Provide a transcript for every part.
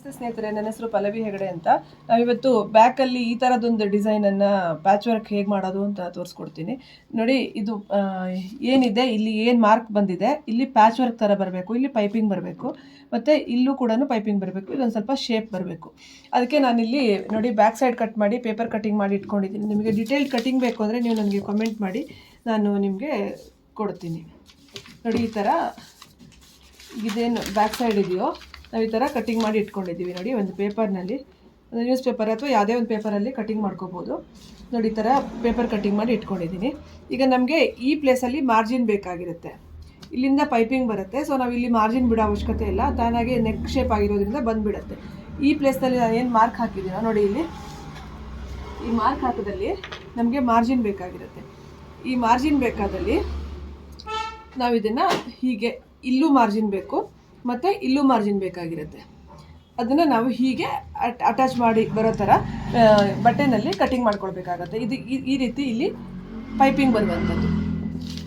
ನಮಸ್ತೆ ಸ್ನೇಹಿತರೆ, ನನ್ನ ಹೆಸರು ಪಲ್ಲವಿ ಹೆಗಡೆ ಅಂತ. ನಾವಿವತ್ತು ಬ್ಯಾಕಲ್ಲಿ ಈ ಥರದೊಂದು ಡಿಸೈನನ್ನು ಪ್ಯಾಚ್ ವರ್ಕ್ ಹೇಗೆ ಮಾಡೋದು ಅಂತ ತೋರಿಸ್ಕೊಡ್ತೀನಿ. ನೋಡಿ, ಇದು ಏನಿದೆ, ಇಲ್ಲಿ ಏನು ಮಾರ್ಕ್ ಬಂದಿದೆ, ಇಲ್ಲಿ ಪ್ಯಾಚ್ ವರ್ಕ್ ಥರ ಬರಬೇಕು, ಇಲ್ಲಿ ಪೈಪಿಂಗ್ ಬರಬೇಕು, ಮತ್ತು ಇಲ್ಲೂ ಕೂಡ ಪೈಪಿಂಗ್ ಬರಬೇಕು, ಇಲ್ಲೊಂದು ಸ್ವಲ್ಪ ಶೇಪ್ ಬರಬೇಕು. ಅದಕ್ಕೆ ನಾನಿಲ್ಲಿ ನೋಡಿ ಬ್ಯಾಕ್ ಸೈಡ್ ಕಟ್ ಮಾಡಿ ಪೇಪರ್ ಕಟ್ಟಿಂಗ್ ಮಾಡಿ ಇಟ್ಕೊಂಡಿದ್ದೀನಿ. ನಿಮಗೆ ಡಿಟೇಲ್ಡ್ ಕಟ್ಟಿಂಗ್ ಬೇಕು ಅಂದರೆ ನೀವು ನನಗೆ ಕಮೆಂಟ್ ಮಾಡಿ, ನಾನು ನಿಮಗೆ ಕೊಡ್ತೀನಿ. ನೋಡಿ, ಈ ಥರ ಇದೇನು ಬ್ಯಾಕ್ ಸೈಡ್ ಇದೆಯೋ ನಾವು ಈ ಥರ ಕಟ್ಟಿಂಗ್ ಮಾಡಿ ಇಟ್ಕೊಂಡಿದ್ದೀವಿ. ನೋಡಿ, ಒಂದು ಪೇಪರ್ನಲ್ಲಿ, ಒಂದು ನ್ಯೂಸ್ ಪೇಪರ್ ಅಥವಾ ಯಾವುದೇ ಒಂದು ಪೇಪರಲ್ಲಿ ಕಟ್ಟಿಂಗ್ ಮಾಡ್ಕೋಬೋದು. ನೋಡಿ, ಈ ಥರ ಪೇಪರ್ ಕಟ್ಟಿಂಗ್ ಮಾಡಿ ಇಟ್ಕೊಂಡಿದ್ದೀನಿ. ಈಗ ನಮಗೆ ಈ ಪ್ಲೇಸಲ್ಲಿ ಮಾರ್ಜಿನ್ ಬೇಕಾಗಿರುತ್ತೆ, ಇಲ್ಲಿಂದ ಪೈಪಿಂಗ್ ಬರುತ್ತೆ. ಸೊ ನಾವು ಇಲ್ಲಿ ಮಾರ್ಜಿನ್ ಬಿಡೋ ಅವಶ್ಯಕತೆ ಇಲ್ಲ, ತಾನಾಗೆ ನೆಕ್ ಶೇಪ್ ಆಗಿರೋದ್ರಿಂದ ಬಂದುಬಿಡುತ್ತೆ. ಈ ಪ್ಲೇಸ್ನಲ್ಲಿ ನಾನು ಏನು ಮಾರ್ಕ್ ಹಾಕಿದ್ದೀನೋ ನೋಡಿ, ಇಲ್ಲಿ ಈ ಮಾರ್ಕ್ ಹಾಕೋದಲ್ಲಿ ನಮಗೆ ಮಾರ್ಜಿನ್ ಬೇಕಾಗಿರುತ್ತೆ. ಈ ಮಾರ್ಜಿನ್ ಬೇಕಾದಲ್ಲಿ ನಾವು ಇದನ್ನು ಹೀಗೆ, ಇಲ್ಲೂ ಮಾರ್ಜಿನ್ ಬೇಕು ಮತ್ತು ಇಲ್ಲೂ ಮಾರ್ಜಿನ್ ಬೇಕಾಗಿರುತ್ತೆ. ಅದನ್ನು ನಾವು ಹೀಗೆ ಅಟ್ಯಾಚ್ ಮಾಡಿ ಬರೋ ಥರ ಬಟ್ಟೆನಲ್ಲಿ ಕಟ್ಟಿಂಗ್ ಮಾಡ್ಕೊಳ್ಬೇಕಾಗತ್ತೆ. ಇದು ಈ ರೀತಿ ಇಲ್ಲಿ ಪೈಪಿಂಗ್ ಬರುವಂಥದ್ದು.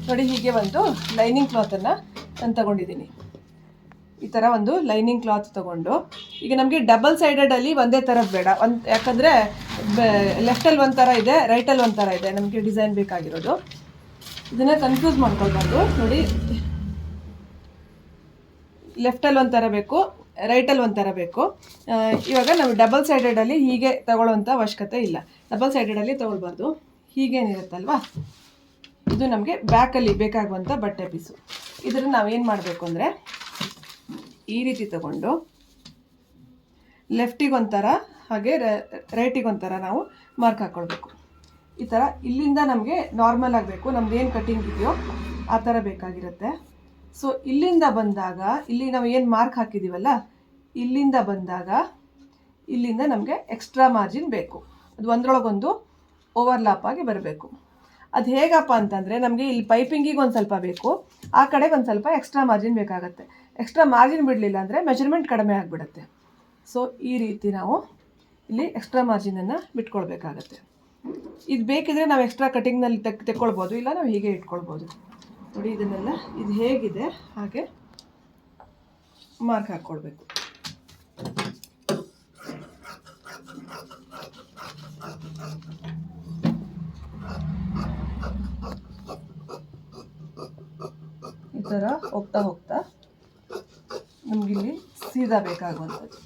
ನೋಡಿ, ಹೀಗೆ ಒಂದು ಲೈನಿಂಗ್ ಕ್ಲಾತನ್ನು ನಾನು ತಗೊಂಡಿದ್ದೀನಿ. ಈ ಥರ ಒಂದು ಲೈನಿಂಗ್ ಕ್ಲಾತ್ ತೊಗೊಂಡು, ಈಗ ನಮಗೆ ಡಬಲ್ ಸೈಡೆಡಲ್ಲಿ ಒಂದೇ ಥರ ಬೇಡ, ಯಾಕಂದರೆ ಲೆಫ್ಟಲ್ಲಿ ಒಂದು ಥರ ಇದೆ, ರೈಟಲ್ಲಿ ಒಂದು ಥರ ಇದೆ ನಮಗೆ ಡಿಸೈನ್ ಬೇಕಾಗಿರೋದು. ಇದನ್ನು ಕನ್ಫ್ಯೂಸ್ ಮಾಡ್ಕೊಳ್ಬಾರ್ದು. ನೋಡಿ, ಲೆಫ್ಟಲ್ಲಿ ಒಂಥರ ಬೇಕು, ರೈಟಲ್ಲಿ ಒಂಥರ ಬೇಕು. ಇವಾಗ ನಾವು ಡಬಲ್ ಸೈಡೆಡಲ್ಲಿ ಹೀಗೆ ತಗೊಳ್ಳೋವಂಥ ಅವಶ್ಯಕತೆ ಇಲ್ಲ, ಡಬಲ್ ಸೈಡೆಡಲ್ಲಿ ತೊಗೊಳ್ಬಾರ್ದು. ಹೀಗೇನಿರುತ್ತಲ್ವ, ಇದು ನಮಗೆ ಬ್ಯಾಕಲ್ಲಿ ಬೇಕಾಗುವಂಥ ಬಟ್ಟೆ ಪೀಸು. ಇದನ್ನು ನಾವೇನು ಮಾಡಬೇಕು ಅಂದರೆ, ಈ ರೀತಿ ತಗೊಂಡು ಲೆಫ್ಟಿಗೊಂಥರ ಹಾಗೆ ರೈಟಿಗೊಂಥರ ನಾವು ಮಾರ್ಕ್ ಹಾಕ್ಕೊಳ್ಬೇಕು. ಈ ಥರ ಇಲ್ಲಿಂದ ನಮಗೆ ನಾರ್ಮಲ್ ಆಗಬೇಕು, ನಮ್ದು ಏನು ಕಟ್ಟಿಂಗ್ ಇದೆಯೋ ಆ ಥರ ಬೇಕಾಗಿರುತ್ತೆ. ಸೊ ಇಲ್ಲಿಂದ ಬಂದಾಗ, ಇಲ್ಲಿ ನಾವು ಏನು ಮಾರ್ಕ್ ಹಾಕಿದ್ದೀವಲ್ಲ, ಇಲ್ಲಿಂದ ಬಂದಾಗ ಇಲ್ಲಿಂದ ನಮಗೆ ಎಕ್ಸ್ಟ್ರಾ ಮಾರ್ಜಿನ್ ಬೇಕು. ಅದು ಒಂದರೊಳಗೊಂದು ಓವರ್ಲಾಪ್ ಆಗಿ ಬರಬೇಕು. ಅದು ಹೇಗಪ್ಪ ಅಂತಂದರೆ, ನಮಗೆ ಇಲ್ಲಿ ಪೈಪಿಂಗಿಗೆ ಒಂದು ಸ್ವಲ್ಪ ಬೇಕು, ಆ ಕಡೆಗೆ ಒಂದು ಸ್ವಲ್ಪ ಎಕ್ಸ್ಟ್ರಾ ಮಾರ್ಜಿನ್ ಬೇಕಾಗುತ್ತೆ. ಎಕ್ಸ್ಟ್ರಾ ಮಾರ್ಜಿನ್ ಬಿಡಲಿಲ್ಲ ಅಂದರೆ ಮೆಜರ್ಮೆಂಟ್ ಕಡಿಮೆ ಆಗಿಬಿಡುತ್ತೆ. ಸೊ ಈ ರೀತಿ ನಾವು ಇಲ್ಲಿ ಎಕ್ಸ್ಟ್ರಾ ಮಾರ್ಜಿನನ್ನು ಬಿಟ್ಕೊಳ್ಬೇಕಾಗತ್ತೆ. ಇದು ಬೇಕಿದ್ರೆ ನಾವು ಎಕ್ಸ್ಟ್ರಾ ಕಟಿಂಗ್ನಲ್ಲಿ ತೆಕ್ಕೊಳ್ಬೋದು, ಇಲ್ಲ ನಾವು ಹೀಗೆ ಇಟ್ಕೊಳ್ಬೋದು. ನೋಡಿ, ಇದನ್ನೆಲ್ಲ ಇದು ಹೇಗಿದೆ ಹಾಗೆ ಮಾರ್ಕ್ ಹಾಕ್ಕೊಳ್ಬೇಕು. ಈ ಥರ ಹೋಗ್ತಾ ಹೋಗ್ತಾ ನಮಗಿಲ್ಲಿ ಸೀದಾ ಬೇಕಾಗುವಂಥದ್ದು.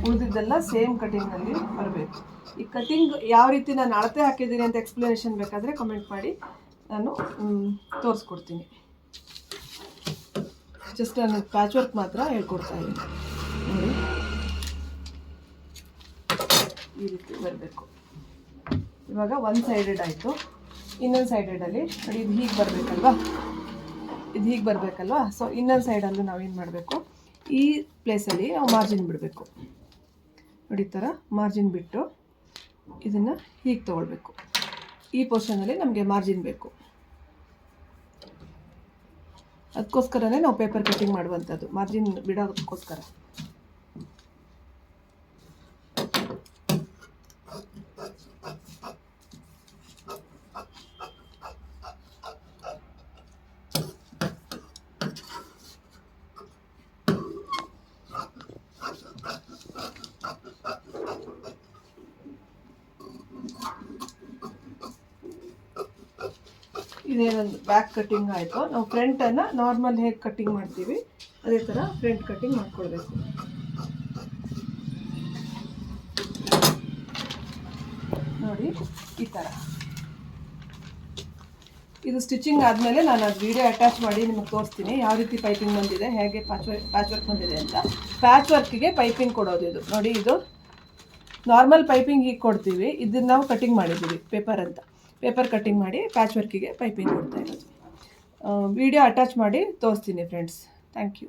ಉಳಿದಿದ್ದೆಲ್ಲ ಸೇಮ್ ಕಟಿಂಗ್ನಲ್ಲಿ ಬರಬೇಕು. ಈ ಕಟಿಂಗ್ ಯಾವ ರೀತಿ ನಾನು ಅಳತೆ ಹಾಕಿದ್ದೀನಿ ಅಂತ ಎಕ್ಸ್ಪ್ಲನೇಷನ್ ಬೇಕಾದರೆ ಕಮೆಂಟ್ ಮಾಡಿ, ನಾನು ತೋರಿಸ್ಕೊಡ್ತೀನಿ. ಜಸ್ಟ್ ನಾನು ಪ್ಯಾಚ್ ವರ್ಕ್ ಮಾತ್ರ ಹೇಳ್ಕೊಡ್ತಾ ಇದ್ದೀನಿ. ನೋಡಿ, ಈ ರೀತಿ ಬರಬೇಕು. ಇವಾಗ ಒಂದು ಸೈಡೆಡ್ ಆಯಿತು, ಇನ್ನೊಂದು ಸೈಡೆಡಲ್ಲಿ ನೋಡಿ, ಇದು ಹೀಗೆ ಬರಬೇಕಲ್ವಾ, ಇದು ಹೀಗೆ ಬರಬೇಕಲ್ವಾ. ಸೊ ಇನ್ನೊಂದು ಸೈಡಲ್ಲೂ ನಾವೇನು ಮಾಡಬೇಕು, ಈ ಪ್ಲೇಸಲ್ಲಿ ನಾವು ಮಾರ್ಜಿನ್ ಬಿಡಬೇಕು. ನೋಡಿ, ಈ ಥರ ಮಾರ್ಜಿನ್ ಬಿಟ್ಟು ಇದನ್ನು ಹೀಗೆ ತೊಗೊಳ್ಬೇಕು. ಈ ಪೋರ್ಷನಲ್ಲಿ ನಮಗೆ ಮಾರ್ಜಿನ್ ಬೇಕು, ಅದಕ್ಕೋಸ್ಕರನೇ ನಾವು ಪೇಪರ್ ಕಟ್ಟಿಂಗ್ ಮಾಡುವಂಥದ್ದು, ಮಾರ್ಜಿನ್ ಬಿಡೋದಕ್ಕೋಸ್ಕರ. ಇದೇನೊಂದು ಬ್ಯಾಕ್ ಕಟ್ಟಿಂಗ್ ಆಯಿತು. ನಾವು ಫ್ರಂಟನ್ನು ನಾರ್ಮಲ್ ಹೇಗೆ ಕಟ್ಟಿಂಗ್ ಮಾಡ್ತೀವಿ ಅದೇ ಥರ ಫ್ರಂಟ್ ಕಟ್ಟಿಂಗ್ ಮಾಡ್ಕೊಳ್ಬೇಕು. ನೋಡಿ, ಈ ಥರ ಇದು ಸ್ಟಿಚಿಂಗ್ ಆದಮೇಲೆ ನಾನು ಅದು ವಿಡಿಯೋ ಅಟ್ಯಾಚ್ ಮಾಡಿ ನಿಮಗೆ ತೋರಿಸ್ತೀನಿ, ಯಾವ ರೀತಿ ಪೈಪಿಂಗ್ ಬಂದಿದೆ, ಹೇಗೆ ಪ್ಯಾಚ್ ವರ್ಕ್ ಬಂದಿದೆ ಅಂತ. ಪ್ಯಾಚ್ ವರ್ಕಿಗೆ ಪೈಪಿಂಗ್ ಕೊಡೋದು ಇದು. ನೋಡಿ, ಇದು ನಾರ್ಮಲ್ ಪೈಪಿಂಗ್ ಹೀಗೆ ಕೊಡ್ತೀವಿ, ಇದನ್ನು ನಾವು ಕಟ್ಟಿಂಗ್ ಮಾಡಿದ್ದೀವಿ ಪೇಪರ್ ಅಂತ. ಪೇಪರ್ ಕಟ್ಟಿಂಗ್ ಮಾಡಿ ಪ್ಯಾಚ್ ವರ್ಕಿಗೆ ಪೈಪಿಂಗ್ ಕೊಡ್ತಾ ಇರೋದು. ವಿಡಿಯೋ ಅಟ್ಯಾಚ್ ಮಾಡಿ ತೋರಿಸ್ತೀನಿ ಫ್ರೆಂಡ್ಸ್. Thank you.